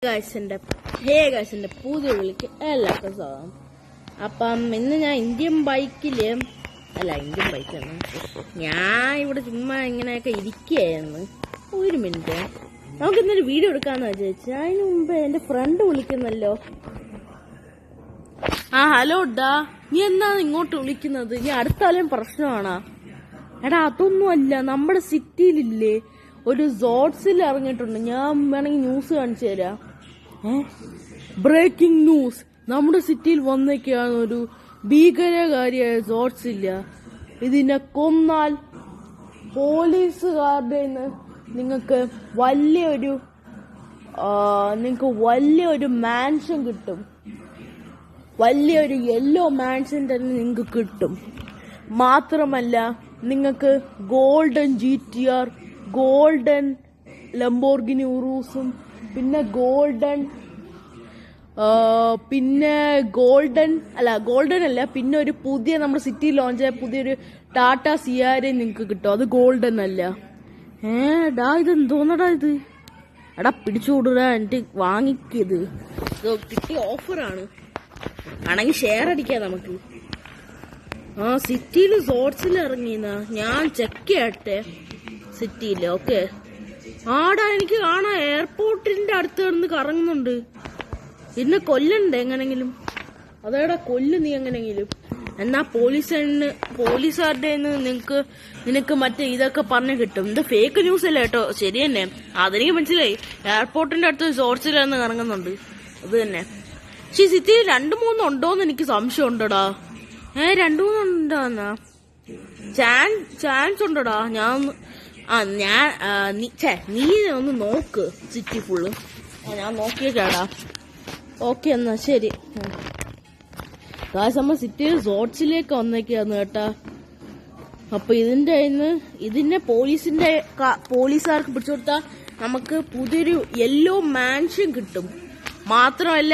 ഗൈസിന്റെ പുതിയ വിളിക്ക് എല്ലാവർക്കും സ്വാഗതം. അപ്പം ഇന്ന് ഞാൻ ഇന്ത്യൻ ബൈക്കാണ്. ഞാൻ ഇവിടെ ചുമ്മാ ഇങ്ങനെയൊക്കെ ഇരിക്കുകയായിരുന്നു. ഒരു മിനിറ്റ്, നമുക്ക് ഇന്നൊരു വീഡിയോ എടുക്കാന്ന് വിചാരിച്ചു. അതിന് മുമ്പ് എന്റെ ഫ്രണ്ട് വിളിക്കുന്നല്ലോ. ഹലോ ഡാ, നീ എന്താണ് ഇങ്ങോട്ട് വിളിക്കുന്നത്? നീ അടുത്താലും പ്രശ്നമാണോ? എടാ അതൊന്നും അല്ല, നമ്മുടെ സിറ്റിയിലില്ലേ ഒരു സോട്സിൽ ഇറങ്ങിയിട്ടുണ്ട്. ഞാൻ വേണമെങ്കിൽ ന്യൂസ് കാണിച്ചു തരാം. ബ്രേക്കിംഗ് ന്യൂസ്, നമ്മുടെ സിറ്റിയിൽ വന്നൊക്കെയാണ് ഒരു ഭീകരകാരിയായ സോട്സ് ഇല്ല. ഇതിനെ കൊന്നാൽ പോലീസുകാരുടെ നിങ്ങൾക്ക് വലിയൊരു മാൻഷൻ കിട്ടും. വലിയൊരു യെല്ലോ മാൻഷൻ തന്നെ നിങ്ങൾക്ക് കിട്ടും. മാത്രമല്ല നിങ്ങൾക്ക് ഗോൾഡൻ GTR, ഗോൾഡൻ ലംബോർഗിനി ഉറൂസും പിന്നെ പിന്നെ ഒരു പുതിയ നമ്മുടെ സിറ്റി ലോഞ്ച് ആയ പുതിയൊരു ടാറ്റ സിയാരെ നിങ്ങൾക്ക് കിട്ടും. അത് ഗോൾഡൻ അല്ല. ഡാ ഇതെന്തോന്നടാ ഇത്? എടാ പിടിച്ചുകൂടാ, എന്നിട്ട് വാങ്ങിക്കത്. കിട്ടിയ ഓഫറാണ്, ആണെങ്കിൽ ഷെയർ അടിക്കാം നമുക്ക്. സിറ്റിയിൽ സോട്സിൽ ഇറങ്ങിയെന്നാ ഞാൻ ചെക്ക് ചെയ്യട്ടെ. സിറ്റിയില് ഓക്കെ. ആടാ എനിക്ക് കാണാം, എയർപോർട്ടിന്റെ അടുത്ത് കിടന്ന് കറങ്ങുന്നുണ്ട്. എന്നെ കൊല്ലണ്ടേ എങ്ങനെങ്കിലും? അതേടാ കൊല്ലു നീ എങ്ങനെങ്കിലും. എന്നാ പോലീസുകാരുടെ നിനക്ക് മറ്റേ ഇതൊക്കെ പറഞ്ഞു കിട്ടും. ഇത് ഫേക്ക് ന്യൂസ് അല്ല കേട്ടോ, ശരി തന്നെ. അതെനിക്ക് മനസ്സിലായി. എയർപോർട്ടിന്റെ അടുത്ത് ഷോർട്സിൽ കിടന്ന് കറങ്ങുന്നുണ്ട്, അത് തന്നെ. പക്ഷെ സിറ്റിയിൽ 2-3 ഉണ്ടോന്ന് എനിക്ക് സംശയം ഉണ്ടോടാ. 2-3 ഉണ്ടോന്നാ ചാൻസ് ഉണ്ടോടാ? നീ ഒന്ന് നോക്ക് സിറ്റി ഫുള്ള്. ഞാൻ നോക്കിയേക്കാടാ. ഓക്കെ എന്നാ ശരി. നമ്മൾ സിറ്റിയിൽ സോട്സിലേക്ക് വന്നേക്കാന്ന് കേട്ടാ. അപ്പൊ ഇതിന്റെ പോലീസുകാർക്ക് പിടിച്ചു കൊടുത്താൽ നമുക്ക് പുതിയൊരു യെല്ലോ മാൻഷൻ കിട്ടും. മാത്രമല്ല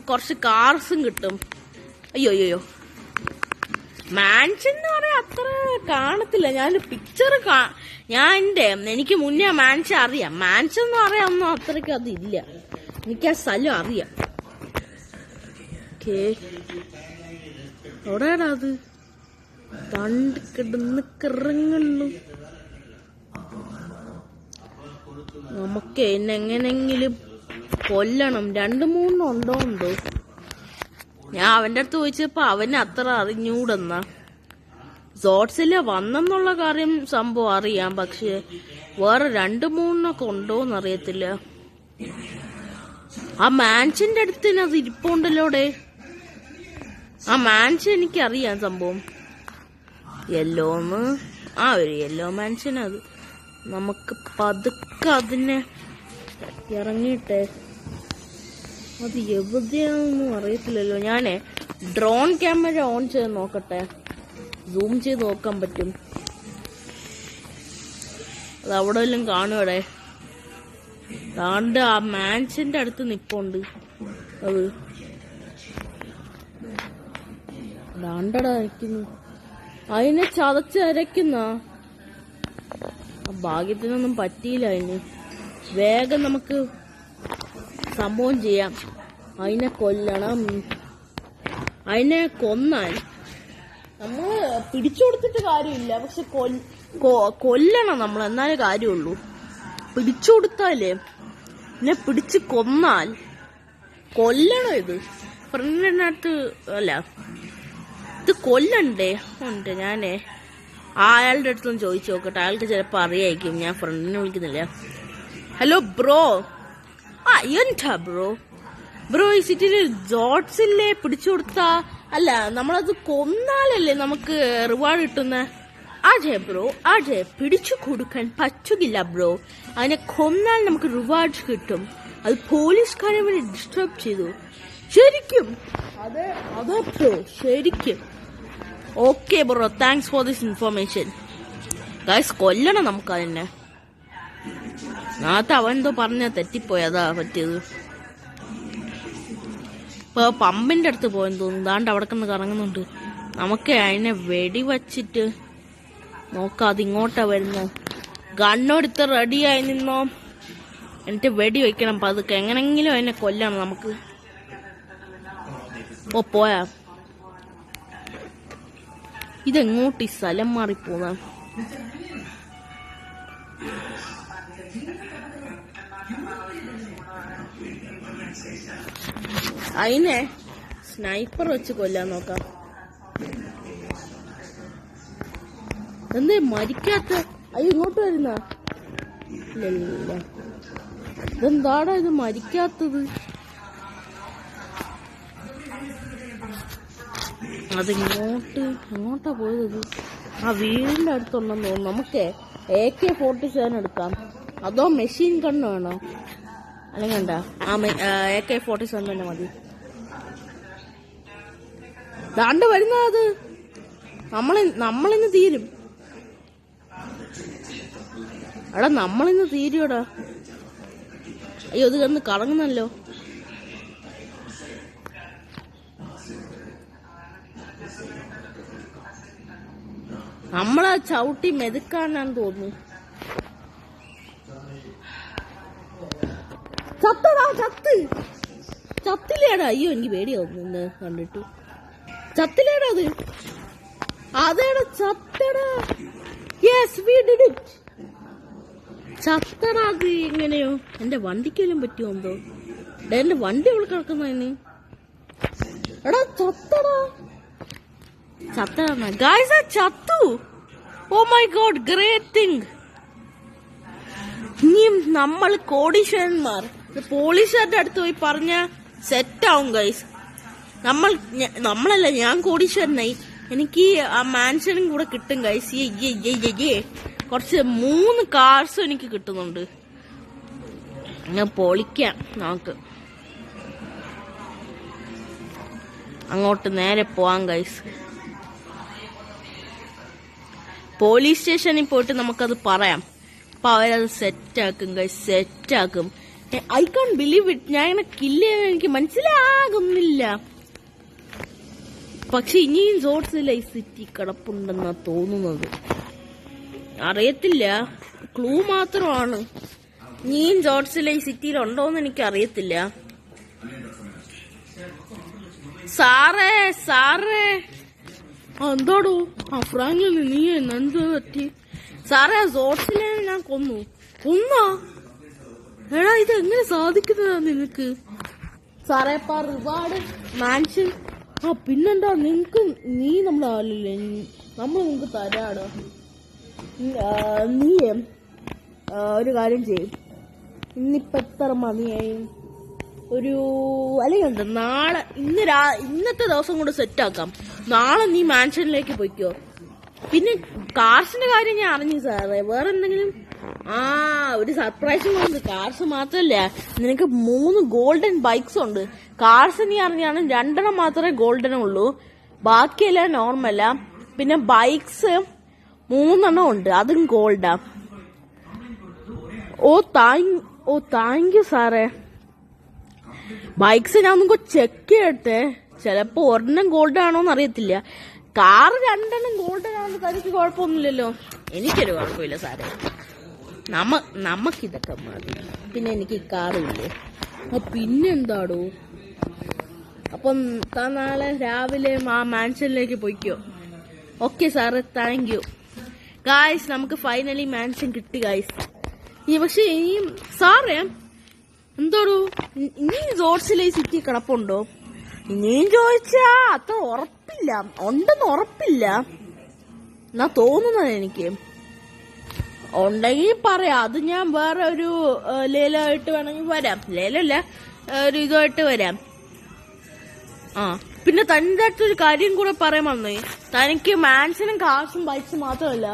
കുറച്ച് കാർസും കിട്ടും. അയ്യോ മാൻഷൻ എന്ന് പറയാൻ അത്ര കാണത്തില്ല. എനിക്ക് മുന്നേ മാൻഷൻ അറിയാം. മാൻഷൻ എന്ന് പറയാൻ ഒന്നും അത്രയ്ക്ക് അതില്ല. എനിക്ക് ആ സ്ഥലം അറിയാം. എവിടെയാടാ അത്? തണ്ട് കിടന്ന് കിറങ്ങുന്നു. നമുക്ക് എന്നെങ്ങനെങ്കിലും കൊല്ലണം. 2-3 ഉണ്ടോ? ഞാൻ അവന്റെ അടുത്ത് ചോദിച്ചപ്പോ അവന് അത്ര അറിഞ്ഞൂടെന്നാ. സോട്സില് വന്നെന്നുള്ള കാര്യം സംഭവം അറിയാം, പക്ഷെ വേറെ 2-3 ഉണ്ടോന്ന് അറിയത്തില്ല. ആ മാൻഷന്റെ അടുത്ത് അത് ഇരിപ്പുണ്ടല്ലോടെ. ആ മാൻഷൻ എനിക്കറിയാം സംഭവം. യെല്ലോന്ന് ഒരു യെല്ലോ മാൻഷൻ. അത് നമുക്ക് പതുക്കെ അതിനെ ഇറങ്ങിയിട്ടെ. അത് എവിടെയാണെന്നും അറിയത്തില്ലല്ലോ. ഞാനേ ഡ്രോൺ ക്യാമറ ഓൺ ചെയ്ത് നോക്കട്ടെ. സൂം ചെയ്ത് നോക്കാൻ പറ്റും. അത് അവിടെ എല്ലാം കാണുവടെ. താണ്ട് ആ മാൻഷന്റെ അടുത്ത് നിപ്പുണ്ട്. അത് ദാണ്ടടാ നിൽക്കുന്നു. അതിനെ ചതച്ചരയ്ക്കുന്ന ഭാഗ്യത്തിനൊന്നും പറ്റിയില്ല. അതിന് വേഗം നമുക്ക് സംഭവം ചെയ്യാം. അതിനെ കൊല്ലണം. അതിനെ കൊന്നാൽ നമ്മള് പിടിച്ചു കൊടുത്തിട്ട് കാര്യമില്ല, പക്ഷെ കൊല്ലണം നമ്മൾ, എന്നാലേ കാര്യമുള്ളൂ. പിടിച്ചു കൊടുത്താലേ എന്നെ പിടിച്ച് കൊന്നാൽ കൊല്ലണം. ഇത് ഫ്രണ്ടിനടുത്ത് അല്ല, ഇത് കൊല്ലണ്ടേ? ഉണ്ട്. ഞാനേ അയാളുടെ അടുത്തൊന്ന് ചോദിച്ചു നോക്കട്ടെ. അയാൾക്ക് ചിലപ്പോ അറിയായിരിക്കും. ഞാൻ ഫ്രണ്ടിനെ വിളിക്കുന്നില്ല. Hello bro. എന്താ ബ്രോ ഈ സിറ്റിയില് ജോട്സില്ലേ പിടിച്ചു കൊടുത്താ? അല്ല, നമ്മളത് കൊന്നാലല്ലേ നമുക്ക് റിവാർഡ് കിട്ടുന്ന? അതെ പിടിച്ചു കൊടുക്കാൻ പറ്റുകില്ല ബ്രോ. അതിനെ കൊന്നാൽ നമുക്ക് റിവാർഡ് കിട്ടും. അത് പോലീസുകാരെ വരെ ഡിസ്റ്റർബ് ചെയ്തു. ശരിക്കും? അതെ ബ്രോ, ശരിക്കും. Okay bro, thanks for this information. Guys കൊല്ലണം നമുക്ക് അതിനെ. നാളത്തെ അവൻ എന്തോ പറഞ്ഞ തെറ്റിപ്പോയതാ പറ്റിയത്. ഇപ്പൊ പമ്പിന്റെ അടുത്ത് പോയെന്ന് തോന്നുന്നു. ദാണ്ട് അവിടെ കിടന്ന് കറങ്ങുന്നുണ്ട്. നമുക്ക് അതിനെ വെടിവച്ചിട്ട് നോക്കാം. അതിങ്ങോട്ടാ വരുന്നു. ഗണ്ണെടുത്ത് റെഡിയായി നിന്നോ. എന്നിട്ട് വെടി വെക്കണം പതുക്കെ. എങ്ങനെങ്കിലും അതിനെ കൊല്ലണം നമുക്ക്. ഓ പോയാ. ഇതെങ്ങോട്ട് ഈ സ്ഥലം മാറിപ്പോന്ന? അതിനെ സ്നൈപ്പർ വെച്ച് കൊല്ലാൻ നോക്കാം. എന്തേ മരിക്കാത്ത? അയ്യോ ഇങ്ങോട്ട് വരുന്ന? ഇല്ല. ഇതെന്താടാ ഇത് മരിക്കാത്തത്? എങ്ങോട്ടാ പോയത്? ആ വീടിന്റെ അടുത്തുണ്ടെന്ന് തോന്നുന്നു. നമുക്ക് AK-47 എടുക്കാം. അതോ മെഷീൻ ഗണ്ണ് വേണോ? അല്ലെങ്കിൽ എന്താ AK-47 തന്നെ മതി. ദാണ്ട് വരുന്നത്. നമ്മളിന്ന് തീരും. എടാ നമ്മളിന്ന് തീരുടാ. അയ്യോ ഇത് കന്ന് കറങ്ങുന്നല്ലോ. നമ്മളെ ചവിട്ടി മെതുക്കാനാന്ന് തോന്നുന്നു. ചത്തില്ലേടാ? അയ്യോ എനിക്ക് പേടിയാവുന്നു ഇന്ന് കണ്ടിട്ട്. ചത്തില്ലേടാ അത്? അതേടാ ചത്തടാ. Yes we did it. ചത്തടാ അത്. എങ്ങനെയോ എന്റെ വണ്ടിക്കെല്ലാം പറ്റുമോ എന്തോ. എന്റെ വണ്ടി അവിടെ കിടക്കുന്നതിന്. എടാ ചത്തടാ. ഗായ്സ് ചത്തു. Oh my god great thing. ഇനിയും നമ്മൾ കോടീശ്വരന്മാർ. പോലീസുകാരുടെ അടുത്ത് പോയി പറഞ്ഞ സെറ്റാവും ഗൈസ്. നമ്മളല്ല ഞാൻ കോടീശ്വരനായി. എനിക്ക് ആ മാൻഷനും കൂടെ കിട്ടും ഗൈസ്. കുറച്ച് 3 കാർസും എനിക്ക് കിട്ടുന്നുണ്ട്. ഞാൻ പൊളിക്കാം. നമുക്ക് അങ്ങോട്ട് നേരെ പോവാം ഗൈസ്. പോലീസ് സ്റ്റേഷനിൽ പോയിട്ട് നമുക്കത് പറയാം. അപ്പൊ അവരത് സെറ്റാക്കും ഗൈസ്. സെറ്റാക്കും. I can't believe it. ഞാൻ ഇങ്ങനെ കില്ല് ചെയ്യാൻ എനിക്ക് മനസ്സിലാകുന്നില്ല. പക്ഷെ ഇനിയും സോർട്സിൽ ഈ സിറ്റി കിടപ്പുണ്ടെന്നാ തോന്നുന്നത്. അറിയത്തില്ല. ക്ലൂ മാത്രമാണ്. ഇനിയും സോർട്സിൽ ഈ സിറ്റിയിൽ ഉണ്ടോന്ന് എനിക്ക് അറിയത്തില്ല. സാറേ എന്താടോ? ആ ഫ്രാങ്കിൽ നീ എന്ത് പറ്റി? സാറേ ആ സോർട്സിനെ ഞാൻ കൊന്നാ? എടാ ഇത് എങ്ങനെ സാധിക്കുന്നതാ നിനക്ക്? സാറേ റിവാർഡ് മാൻഷൻ. ആ പിന്നെന്താ നിങ്ങക്ക്? നീ നമ്മുടെ ആളില്ലേ? നമ്മൾ നിങ്ങക്ക് തരാടോ. നീ ഒരു കാര്യം ചെയ്യും. ഇന്നിപ്പോ എത്ര മണിയായി? അല്ലെങ്കിൽ എന്താ നാളെ ഇന്നത്തെ ദിവസം കൊണ്ട് സെറ്റാക്കാം. നാളെ നീ മാൻഷനിലേക്ക് പോയിക്കോ. പിന്നെ കാർസിന്റെ കാര്യം ഞാൻ അറിഞ്ഞു സാറേ. വേറെ എന്തെങ്കിലും? ഒരു സർപ്രൈസും ഉണ്ട്. കാർസ് മാത്രല്ല, നിനക്ക് 3 ഗോൾഡൻ ബൈക്സ് ഉണ്ട്. കാർസ് നീ അറിഞ്ഞാണ് 2 മാത്രമേ ഗോൾഡൻ ഉള്ളൂ. ബാക്കിയെല്ലാം നോർമലാ. പിന്നെ ബൈക്സ് 3 ഉണ്ട്. അതും ഗോൾഡാ. താങ്ക് യു സാറേ. ബൈക്സ് ഞാൻ നമുക്ക് ചെക്ക് ചെയ്യട്ടെ. ചിലപ്പോ 1 ഗോൾഡ് ആണോന്ന് അറിയത്തില്ല. കാർ 2 ഗോൾഡൻ ആണെന്ന് തനിക്ക് കുഴപ്പമൊന്നുമില്ലല്ലോ. എനിക്കൊരു കുഴപ്പമില്ല സാറേ. നമുക്കിതൊക്കെ മതി. പിന്നെ എനിക്ക് ഈ കാറില്ലേ. പിന്നെന്താടോ? അപ്പം നാളെ രാവിലെ ആ മാൻഷനിലേക്ക് പോയിക്കോ. ഓക്കെ സാറേ, താങ്ക് യു. ഗായ്സ് നമുക്ക് ഫൈനലി മാൻഷൻ കിട്ടി ഗായ്സ്. പക്ഷെ ഈ സാറേ എന്തോടോ ഇനി സോർട്സിലെ സിറ്റി കിടപ്പുണ്ടോ? ഇനിയും ചോദിച്ചാ അത്ര ഉറപ്പില്ല. ഉണ്ടെന്ന് ഉറപ്പില്ല എന്നാ തോന്നുന്നത് എനിക്ക്. ഉണ്ടെങ്കിൽ പറയാം. അത് ഞാൻ വേറെ ഒരു ലേലമായിട്ട് വേണമെങ്കിൽ വരാം. ലേലല്ല, ഒരു ഇതുമായിട്ട് വരാം. പിന്നെ തന്റെ അടുത്തൊരു കാര്യം കൂടെ പറയാൻ വന്നേ. തനിക്ക് മാൻഷനും കാർസും ബൈക്സും മാത്രമല്ല,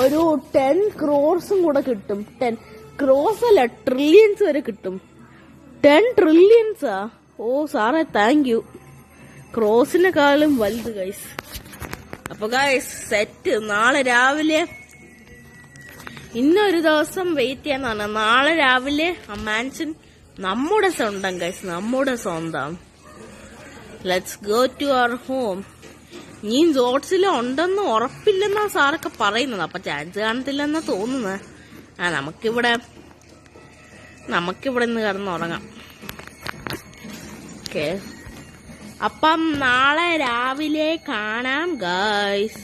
ഒരു 10 crores കൂടെ കിട്ടും. 10 crores അല്ല, ട്രില്യൻസ് വരെ കിട്ടും. 10 trillions. ഓ സാറേ താങ്ക് യു. ക്രോസിനെക്കാളും വലുത് ഗൈസ്. അപ്പൊ ഗൈസ് സെറ്റ്. നാളെ രാവിലെ ഇന്നൊരു ദിവസം വെയിറ്റ് ചെയ്യാന്ന് പറഞ്ഞ നാളെ രാവിലെ ആ മാൻഷൻ നമ്മുടെ സ്വന്തം ഗൈസ്. നമ്മുടെ സ്വന്തം. Let's go to our home. നീ ജോട്സിൽ ഉണ്ടെന്ന് ഉറപ്പില്ലെന്നാ സാറൊക്കെ പറയുന്നത്. അപ്പൊ ചാൻസ് കാണത്തില്ലെന്നാ തോന്നുന്നത്. നമുക്കിവിടെ നമുക്കിവിടെ നിന്ന് കിടന്നുറങ്ങാം. ഓക്കെ, അപ്പം നാളെ രാവിലെ കാണാം guys.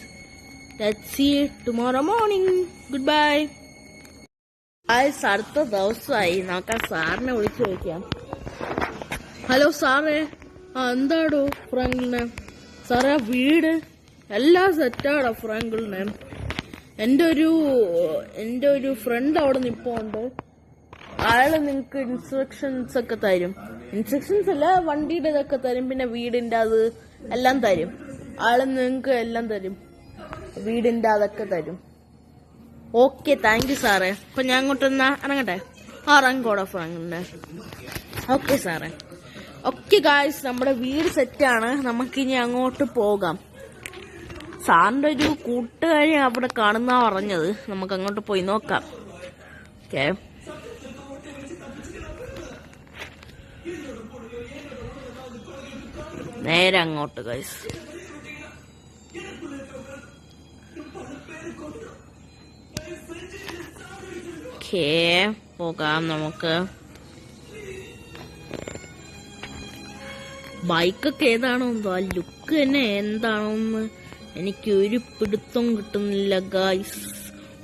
Let's see tomorrow morning. Goodbye guys. അടുത്ത ദിവസമായി. നമുക്ക് സാറിനെ വിളിച്ചു ചോദിക്കാം. ഹലോ സാറേ. എന്താടോ ഫ്രാങ്കിളിനെ? സാറേ വീട് എല്ലാം സെറ്റാടാ ഫ്രാങ്കിളിനെ. എൻ്റെ ഒരു ഫ്രണ്ട് അവിടെ നിൽപ്പുണ്ട്. അയാള് നിങ്ങക്ക് ഇൻസ്ട്രക്ഷൻസ് ഒക്കെ തരും. ഇൻസ്ട്രക്ഷൻസ് അല്ല, വണ്ടിയുടെ ഇതൊക്കെ തരും, പിന്നെ വീടിന്റെ അത് എല്ലാം തരും. ആള് നിങ്ങക്ക് എല്ലാം തരും, വീടിന്റെ അതൊക്കെ തരും. ഓക്കെ, താങ്ക് യു സാറേ. അപ്പൊ ഞാൻ അങ്ങോട്ടൊന്നാ ഇറങ്ങട്ടെ? ഇറങ്ങോടാ ഫ്രാങ്കിളിനെ. ഓക്കെ സാറേ. ഓക്കെ ഗായ്സ്, നമ്മുടെ വീട് സെറ്റാണ്. നമുക്കിനി അങ്ങോട്ട് പോകാം. സാറിന്റെ ഒരു കൂട്ടുകാരി അവിടെ കാണുന്ന പറഞ്ഞത്. നമുക്ക് അങ്ങോട്ട് പോയി നോക്കാം. ഓക്കെ, നേരെ അങ്ങോട്ട് ഗൈസ്. ഓക്കെ, പോകാം നമുക്ക്. ബൈക്കൊക്കെ ഏതാണോ എന്തോ, ആ ലുക്ക് തന്നെ എന്താണോന്ന് എനിക്ക് ഒരു പിടുത്തം കിട്ടുന്നില്ല ഗൈസ്.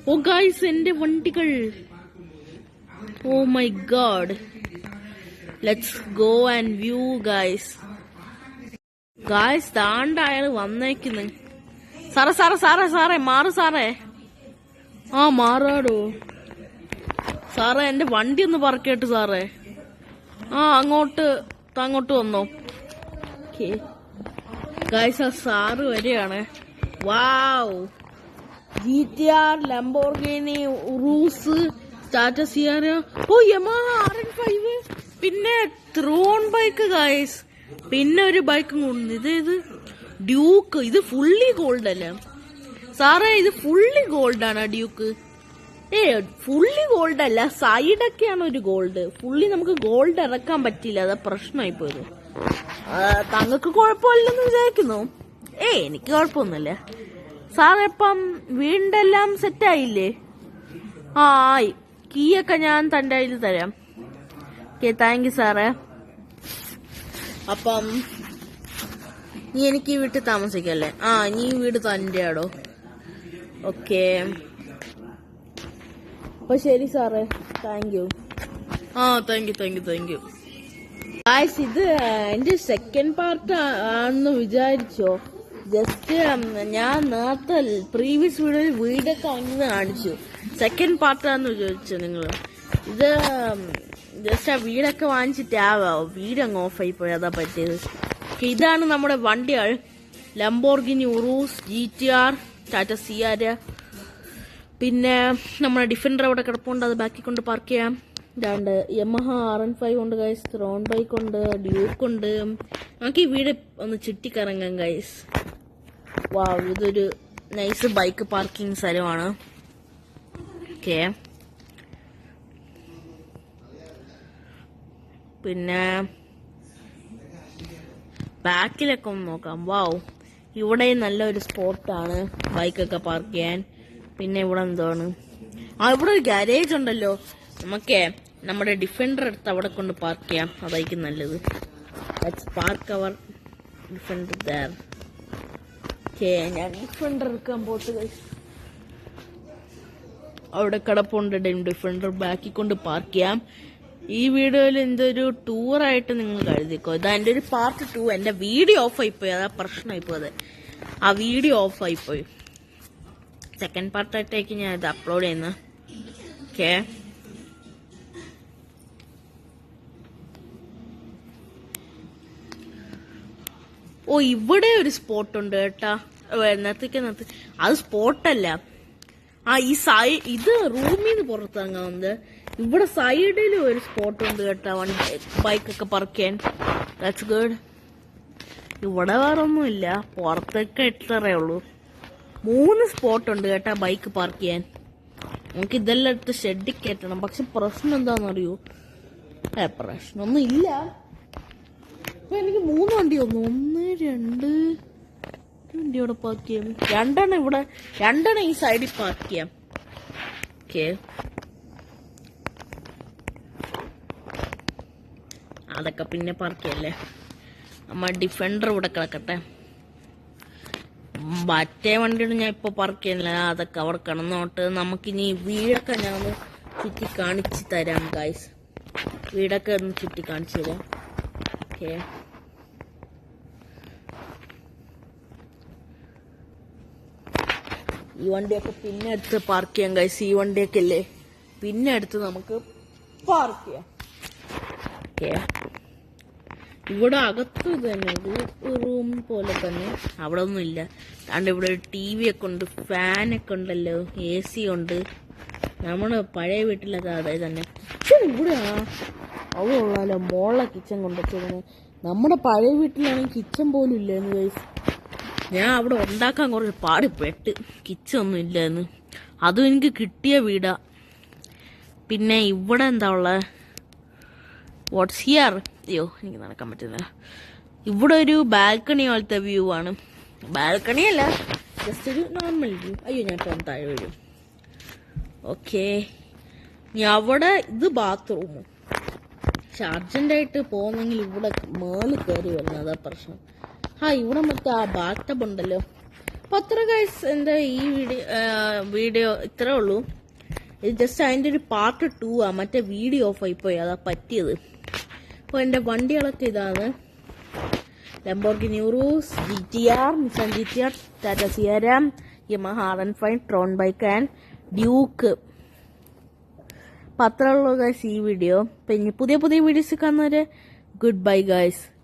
ഓ ഗൈസ്, എന്റെ വണ്ടികൾ. Oh my god. Let's go and view guys. Guys, താണ്ട അയാള് വന്നേക്കുന്നു. സാറേ സാറേ സാറേ സാറേ മാറ് സാറേ. മാറാടോ സാറേ. എന്റെ വണ്ടി ഒന്ന് പറക്കേട്ട് സാറേ. അങ്ങോട്ട് വന്നോ. ഗായ്സ്, ആ സാറ് വരെയാണ്. വാവ്, GTR, ലംബോർഗിനി ഉറൂസ്, ടാറ്റ സിയാര, യമഹ RN5, പിന്നെ ത്രോൺ ബൈക്ക് ഗായ്സ്, പിന്നെ ഒരു ബൈക്കും കൊണ്ട്. ഇത് ഡ്യൂക്ക്. ഇത് ഫുള്ളി ഗോൾഡ് അല്ലേ സാറേ? ഇത് ഫുള്ളി ഗോൾഡാണ് ഡ്യൂക്ക്. ഫുള്ളി ഗോൾഡ് അല്ല, സൈഡൊക്കെയാണ് ഒരു ഗോൾഡ്. ഫുള്ളി നമുക്ക് ഗോൾഡ് ഇറക്കാൻ പറ്റില്ല, അതാ പ്രശ്നമായി പോയത്. താങ്കൾക്ക് കുഴപ്പമില്ലെന്ന് വിചാരിക്കുന്നു. എനിക്ക് കുഴപ്പമൊന്നുമില്ല സാറേ. ഇപ്പം വീടിന്റെ എല്ലാം സെറ്റായില്ലേ? ആയി. കീയൊക്കെ ഞാൻ തന്റെ കയ്യിൽ തരാം. ഓക്കെ, താങ്ക് യു സാറേ. അപ്പം നീ എനിക്ക് ഈ വീട്ടിൽ താമസിക്കല്ലേ? നീ വീട് തന്റെ ആടോ? ഓക്കെ, അപ്പൊ ശരി സാറേ. Thank you. Thank you. Guys, ഇത് എന്റെ സെക്കൻഡ് പാർട്ട് ആണെന്ന് വിചാരിച്ചോ? ജസ്റ്റ് ഞാൻ നേരത്തെ പ്രീവിയസ് വീഡിയോയിൽ വീടൊക്കെ വന്ന് കാണിച്ചു. സെക്കൻഡ് പാർട്ടാന്ന് വിചാരിച്ചു നിങ്ങള്. ഇത് ജസ്റ്റ് ആ വീടൊക്കെ വാങ്ങിച്ചിട്ടാവാം. വീട് അങ്ങ് ഓഫായി പോയി, അതാ പറ്റിയത്. ഇതാണ് നമ്മുടെ വണ്ടികൾ. Lamborghini Urus, GTR, Tata Ciara, പിന്നെ നമ്മുടെ ഡിഫൻഡർ അവിടെ കിടപ്പുണ്ട്, അത് ബാക്കി കൊണ്ട് പാർക്ക് ചെയ്യാം. ഇതാണ്ട് യമഹ RN5 ഉണ്ട് ഗൈസ്, ത്രോൺ ബൈക്ക് ഉണ്ട്, ഡ്യൂക്ക് ഉണ്ട്. നമുക്ക് ഈ വീട് ഒന്ന് ചുറ്റിക്കറങ്ങാം ഗൈസ്. വാവ്, ഇതൊരു നൈസ് ബൈക്ക് പാർക്കിംഗ് സ്ഥലമാണ്. ഓക്കെ, പിന്നെ ബാക്കിലൊക്കെ ഒന്ന് നോക്കാം. വാവ്, ഇവിടെ നല്ലൊരു സ്പോട്ടാണ് ബൈക്കൊക്കെ പാർക്ക് ചെയ്യാൻ. പിന്നെ ഇവിടെ എന്താണ്, ഇവിടെ ഒരു ഗാരേജ് ഉണ്ടല്ലോ. നമുക്ക് നമ്മുടെ ഡിഫൻഡർ എടുത്ത് അവിടെ കൊണ്ട് പാർക്ക് ചെയ്യാം, അതായിരിക്കും നല്ലത്. Let's park our Defender there. Okay, ഞാൻ ഡിഫൻഡർ എടുക്കാൻ പോട്ട്. അവിടെ കിടപ്പുണ്ട് ഡിഫൻഡർ, ബാക്കി കൊണ്ട് പാർക്ക് ചെയ്യാം. ഈ വീഡിയോയിൽ എന്തൊരു ടൂറായിട്ട് നിങ്ങൾ കരുതിക്കോ. ഇതാ എൻ്റെ ഒരു പാർട്ട് 2. എൻ്റെ വീഡിയോ ഓഫായിപ്പോയി, അതാ പ്രശ്നമായിപ്പോയത്. ആ വീഡിയോ ഓഫായിപ്പോയി. സെക്കൻഡ് പാർട്ടായിട്ടേക്ക് ഞാൻ ഇത് അപ്ലോഡ് ചെയ്യുന്നു. ഓക്കെ, ഇവിടെ ഒരു സ്പോട്ട് ഉണ്ട് കേട്ടാ. നിർത്തിക്ക്. അത് സ്പോട്ടല്ല. ഇത് റൂമിൽ നിന്ന് പുറത്തിറങ്ങാവുന്നത്. ഇവിടെ സൈഡിൽ ഒരു സ്പോട്ട് ഉണ്ട് കേട്ടാ, ബൈക്കൊക്കെ പാർക്ക് ചെയ്യാൻ. That's good. ഇവിടെ വേറെ ഒന്നുമില്ല, പുറത്തൊക്കെ ഇട്ടറേ ഉള്ളൂ. 3 സ്പോട്ട് ഉണ്ട് കേട്ടാ ബൈക്ക് പാർക്ക് ചെയ്യാൻ. നമുക്ക് ഇതെല്ലാം എടുത്ത് ഷെഡിൽ കയറ്റണം. പക്ഷെ പ്രശ്നം എന്താണെന്നറിയോ? പ്രശ്നമൊന്നും ഇല്ല. എനിക്ക് 3 വണ്ടി വന്നു. 1, 2 വണ്ടി ഇവിടെ പാർക്ക് ചെയ്യാം. 2 ഇവിടെ, 2 ഈ സൈഡിൽ പാർക്ക് ചെയ്യാം. ഓക്കെ, അതൊക്കെ പിന്നെ പാർക്കിയല്ലേ. നമ്മ ഡിഫൻഡർ ഇവിടെ കിടക്കട്ടെ. മറ്റേ വണ്ടിയുടെ ഞാൻ ഇപ്പോൾ പാർക്ക് ചെയ്യുന്നില്ല, അതൊക്കെ അവിടെ കിടന്നോട്ട്. നമുക്കിനി വീടൊക്കെ ഞാൻ ഒന്ന് ചുറ്റി കാണിച്ച് തരാം ഗൈസ്. വീടൊക്കെ ഒന്ന് ചുറ്റി കാണിച്ചു തരാം. ഓക്കെ, ഈ വണ്ടിയൊക്കെ പിന്നെ അടുത്ത് പാർക്ക് ചെയ്യാം ഗൈസ്. ഈ വണ്ടിയൊക്കെ അല്ലേ പിന്നെ അടുത്ത് നമുക്ക് പാർക്ക് ചെയ്യാം. ഓക്കെ, ഇവിടെ അകത്തും ഇത് തന്നെ, ഒരു റൂം പോലെ തന്നെ. അവിടെ ഒന്നും ഇല്ല. അതുകൊണ്ട് ഇവിടെ ഒരു ടി വി ഒക്കെ ഉണ്ട്, ഫാനൊക്കെ ഉണ്ടല്ലോ, AC ഉണ്ട്. നമ്മുടെ പഴയ വീട്ടിലൊക്കെ അതായത് തന്നെ കിച്ചൺ ഇവിടെയാ. അവിടെ ഉള്ളല്ലോ മോളെ കിച്ചൺ കൊണ്ടുവച്ചത്. നമ്മുടെ പഴയ വീട്ടിലാണെങ്കിൽ കിച്ചൺ പോലും ഇല്ലായിരുന്നു ഗൈസ്. ഞാൻ അവിടെ ഉണ്ടാക്കാൻ കുറച്ച് പാടുപെട്ട്, കിച്ചൺ ഒന്നും ഇല്ലായിരുന്നു. അതും എനിക്ക് കിട്ടിയ വീടാ. പിന്നെ ഇവിടെ എന്താ ഉള്ളത്, വാട്ട്സ് ഹിയർ? അയ്യോ, എനിക്ക് നടക്കാൻ പറ്റുന്നില്ല. ഇവിടെ ഒരു ബാൽക്കണി പോലത്തെ വ്യൂ ആണ്. ബാൽക്കണി അല്ല, ജസ്റ്റ് ഒരു നോർമൽ വ്യൂ. അയ്യോ, ഞാൻ ഇപ്പം താഴെ വരും. ഓക്കെ, ഇനി അവിടെ ഇത് ബാത്റൂം. പക്ഷെ അർജന്റായിട്ട് പോകുന്നെങ്കിൽ ഇവിടെ മേളിൽ കയറി വരുന്നത്, അതാ പ്രശ്നം. ഇവിടെ മറ്റേ ആ ബാത്തബ് ഉണ്ടല്ലോ. അപ്പൊ അത്ര ഗൈസ് എൻ്റെ ഈ വീഡിയോ ഇത്രേ ഉള്ളൂ. ഇത് ജസ്റ്റ് അതിൻ്റെ ഒരു പാർട്ട് 2 ആ. മറ്റേ വീഡിയോ ഓഫ് ആയിപ്പോയി, അതാ പറ്റിയത്. അപ്പോൾ എൻ്റെ വണ്ടികളൊക്കെ ഇതാണ്: Lamborghini Urus, GTR, Nissan GTR, Tata Sierra, Yamaha R15, Tron bike and Duke. അപ്പം അത്രേ ഉള്ളൂ ഗൈസ് ഈ വീഡിയോ. പിന്നെ പുതിയ വീഡിയോസ് കാണുന്നവരെ ഗുഡ് ബൈ ഗൈസ്.